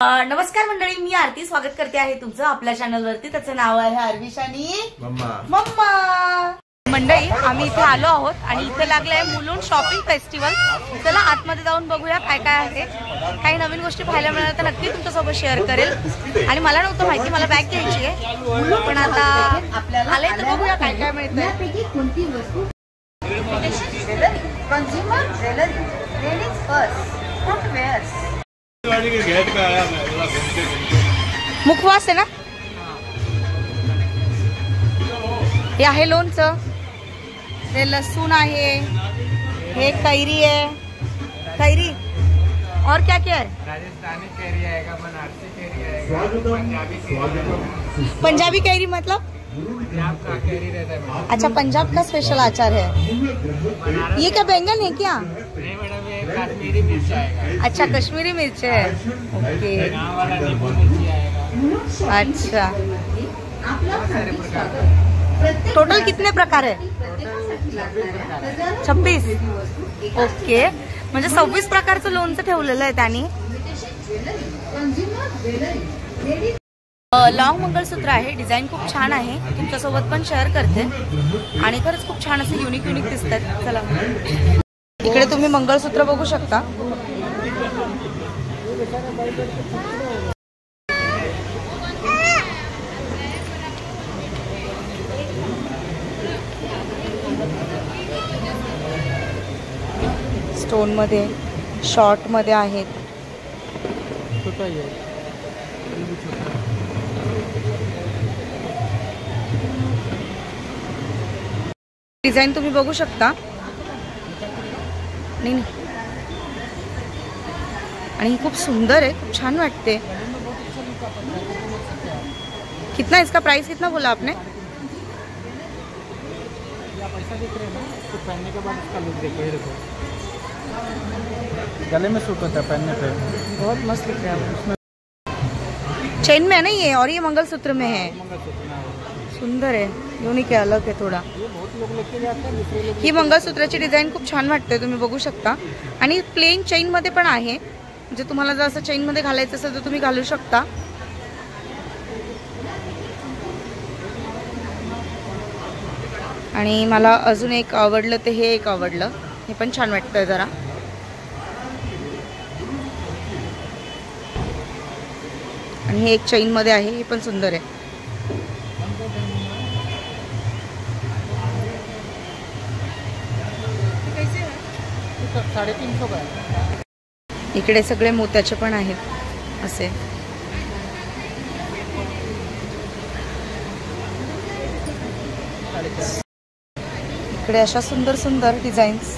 नमस्कार मंडळी, मी आरती स्वागत करते आहे तुमचं आपल्या चॅनल वरती. त्याचं नाव आहे अर्विशानी मम्मा. मंडळी, आम्ही इथे आलो आहोत आणि इथे लागलंय मुलुंड शॉपिंग फेस्टिवल. चला आतमध्ये जाऊन बघूया काय काय आहे. काही नवीन गोष्टी पाहायला मिळाल्या तर नक्की तुमच्यासोबत शेअर करेल. आणि मला नव्हतं माहिती, मला बॅग घ्यायची आहे, पण आता आपल्याला आले तर बघूया काय काय मिळतंय. कोणती वस्तू consumer jewellery, ladies purse, footwears. मुखवास आहे ना, हे आहे लोणचं, हे लसूण आहे, हे कैरी है, कैरी और क्या क्या है? राजस्थानी कैरी आएगा, बनारसी कैरी आएगा, पंजाबी कैरी मतलब पंजाब का कैरी रहता है। अच्छा, पंजाब का स्पेशल अचार है ये. क्या बैंगन है क्या? नहीं मैडम, ये कश्मीरी मिर्च आएगा। अच्छा, कश्मीरी मिर्च है, ओके. गाँव वाला नींबू मिर्ची आएगा। अच्छा, सारे प्रकार का। टोटल कितने प्रकार है? 26. ओके, म्हणजे 26 प्रकारचं लोणचं ठेवलेलं आहे त्यांनी. लॉंग मंगलसूत्र आहे, डिझाईन खूप छान आहे, तुमच्यासोबत पण शेअर करते. आणि खरंच खूप छान असे युनिक दिसतात. चला, इकडे तुम्ही मंगळसूत्र बघू शकता. स्टोन मध्ये, शॉर्ट मध्ये आहेत. डिझाईन तुम्ही बघू शकता. नाही, आणि खूप सुंदर आहे, खूप छान वाटते. कितना इसका प्राइस कितना बोला आपने? पैसा दिख रहे हैं ना, तो पहनने के बाद इसका लुक देखो, ये देखो गले में सूट होता है पहनने पे, बहुत मस्त दिख रहा है. चेन में है ना ये, और ये मंगलसूत्र में है. सुंदर आहे, युनिक आहे, अलग आहे थोडा. ये बहुत लोग लेके जाते हैं, दूसरे लोग. ही मंगळसूत्राची डिझाईन खूप छान वाटते, तुम्ही बघू शकता. आणि प्लेन चेन मध्ये पण आहे, म्हणजे तुम्हाला जर असं चेन मध्ये घालायचं असेल तर तुम्ही घालू शकता. आणि मला अजून एक आवडलं ते हे एक आवडलं, हे पण छान वाटतंय जरा. आणि हे एक चेन मध्ये आहे, हे पण सुंदर आहे. $350 का. इकडे सगळे मोत्याचे पण आहेत असे. इकडे अशा सुंदर सुंदर डिझाईन्स.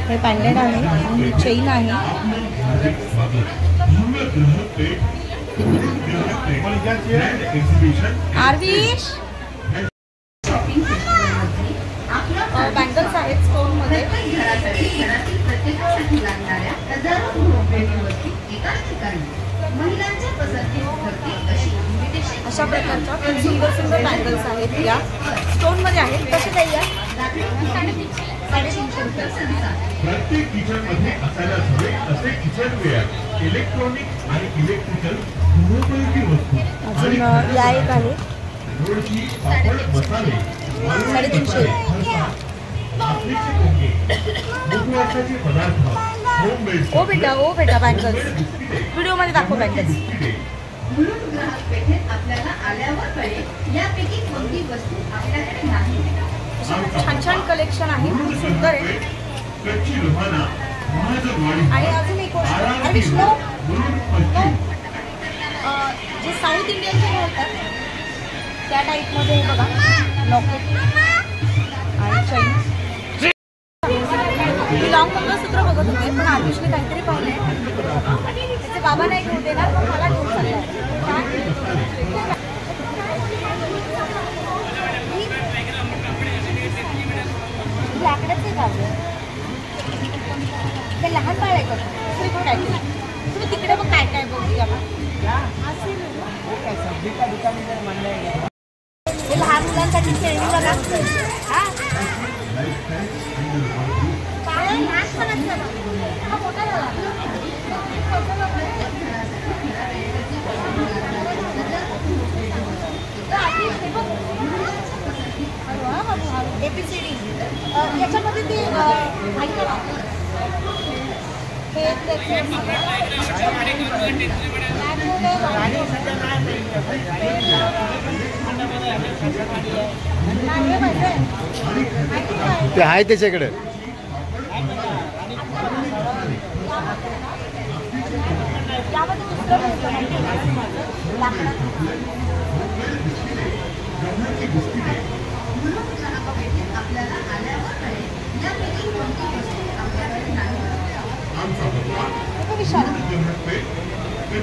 हे पॅन्डेंट आहे, चेन आहे. आरवीश बँगल्स आहेत स्टोन मध्ये. अशा प्रकारच्या सुंदर सुंदर बँगल्स आहेत, या स्टोन मध्ये आहेत. कसे काही या? 350 रुपये. प्रत्येक किचन मध्ये असायला हवे असे किचनवेअर, इलेक्ट्रॉनिक आणि इलेक्ट्रिकल गृहोपयोगी वस्तू. अजून या एक आहे, रोडची पापड मसाले, 350. उपवासाचे पदार्थ, होममेड. ओ बेटा बँगल्स व्हिडिओ मध्ये दाखव बँगल्स. मुलुंड ग्राहक पेठेत आपल्याला आल्यावर कळेल यापैकी कोणती वस्तू आपल्याकडे नाही. छान छान कलेक्शन आहे, खूप सुंदर आहे. आणि अजून एक गोष्ट, विष्णू जे साऊथ इंडियनचे घालतात त्या टाईप मध्ये बघा, लॉकेट आणि चैन. मी लॉंग मंगळसूत्र बघत होते, पण आरुषने काहीतरी पाहिलंय. त्याचे बाबा नाही घेऊ देणार, पण मला घेऊन चाललाय. लहान मुलांसाठी खेळणी बघा. हा ABCD याच्यामध्ये ते ते आहे त्याच्याकडे.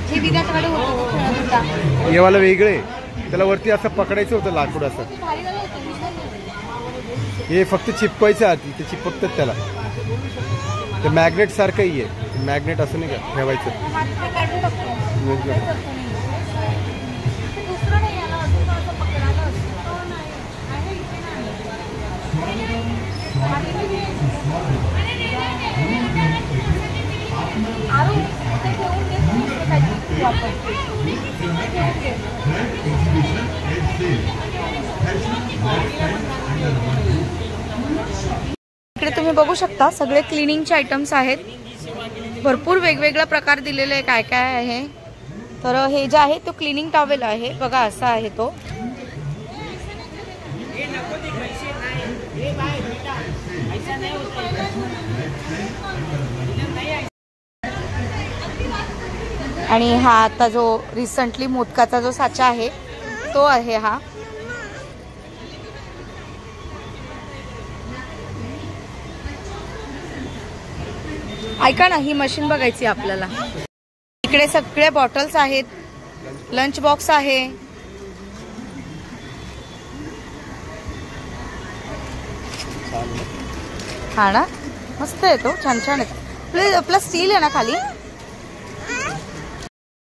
हे विराटकडे होतं. हे वाला वेगळे, त्याला वरती असं पकडायचं होतं लाकूड असं. हे फक्त चिपकायचं आधी, ते चिपकतात त्याला. ते मॅग्नेट सारखंही आहे. मॅग्नेट असं नाही का ठेवायचं. इकडे तुम्ही बघू शकता सगळे क्लिनिंगचे आयटम्स आहेत. भरपूर वेगवेगळा प्रकार दिलेले आहे. काय काय आहे तर हे जे आहे तो क्लिनिंग टॉवेल आहे बघा, असा आहे तो. आणि हा आता जो रिसेंटली मोदकाचा जो साचा आहे तो आहे हा. ऐका ना, ही मशीन बघायची आपल्याला. इकडे सगळे बॉटल्स आहेत, लंच बॉक्स आहे. हा ना, मस्त आहे तो, छान छान आहे. प्लस स्टील आहे ना खाली.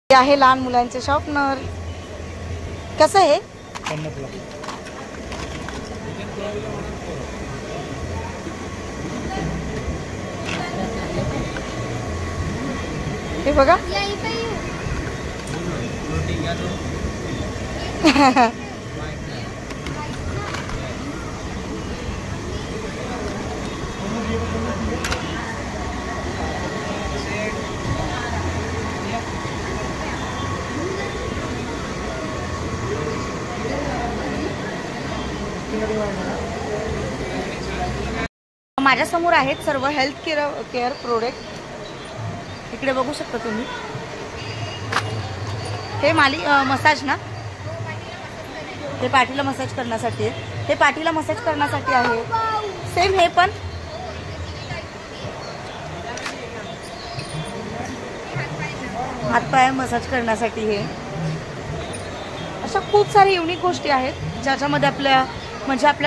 हे आहे लहान मुलांचे शॉर्पनर. कसं आहे हे बघा. माझ्या समोर आहेत सर्व हेल्थ केअर प्रोडक्ट. इकडे बघू शकता तुम्ही. हे मसाज ना, हे पाठीला मसाज करण्यासाठी आहे. हे पाठीला मसाज करण्यासाठी आहे. सेम हे पण हातपाय मसाज करण्यासाठी. हे अशा खूप साऱ्या युनिक गोष्टी आहेत ज्याच्यामध्ये आपल्या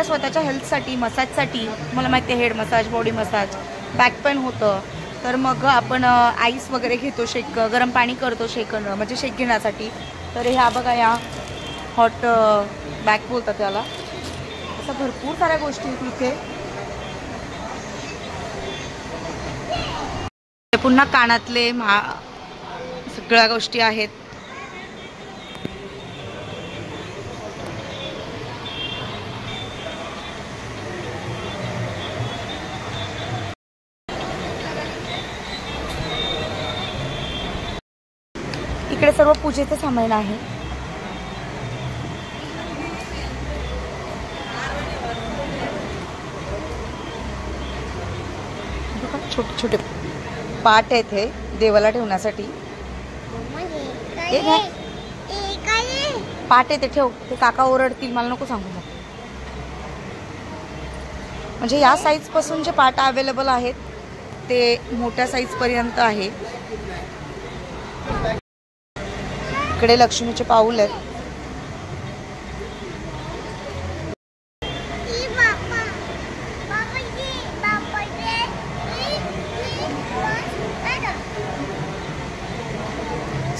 स्वतःच्या हेल्थसाठी, मसाजसाठी. मला माहिती आहे head massage, body massage, back pain होतं तर मग आपण आईस वगैरे घेतो, शेक, गरम पाणी करतो शेकणं म्हणजे शेक घेण्यासाठी. तर ह्या बघा, या हॉट बॅक बोलतात त्याला. असं भरपूर साऱ्या गोष्टी इथे. पुन्हा कानातले सगळ्या गोष्टी आहेत. इकडे सर्व पूजेचं सामान आहे. छोटे छोटे पाट आहेत हे देवाला ठेवण्यासाठी. पाट आहे ते ठेव, ते काका ओरडतील, मला नको सांगू. मग म्हणजे या साईज पासून जे पाट अवेलेबल आहेत ते मोठ्या साईज पर्यंत आहे. इकडे लक्ष्मीचे पाऊल आहेत.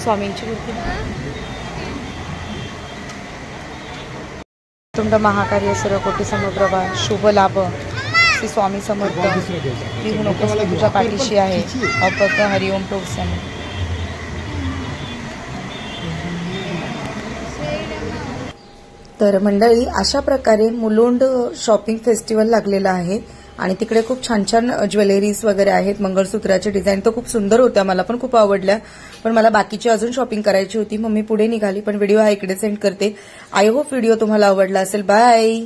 स्वामींची मूर्ती. तुंड महाकार्य सर्वकोटी समप्रभा शुभ लाभ श्री स्वामी समर्थ निघू नकोस तुझ्या पाठीशी आहे अपक हरिओम प्रोत्साहन. तर मंडळी अशा प्रकारे मुलुंड शॉपिंग फेस्टिवल लागलेला आहे आणि तिकडे खूप छान छान ज्वेलरीज वगैरे आहेत. मंगळसूत्राचे डिझाईन तर खूप सुंदर होत्या, मला पण खूप आवडल्या. पण मला बाकीची अजून शॉपिंग करायची होती, मग मी पुढे निघाली. पण व्हिडिओ हा इकडे सेंड करते. आय होप व्हिडिओ तुम्हाला आवडला असेल. बाय.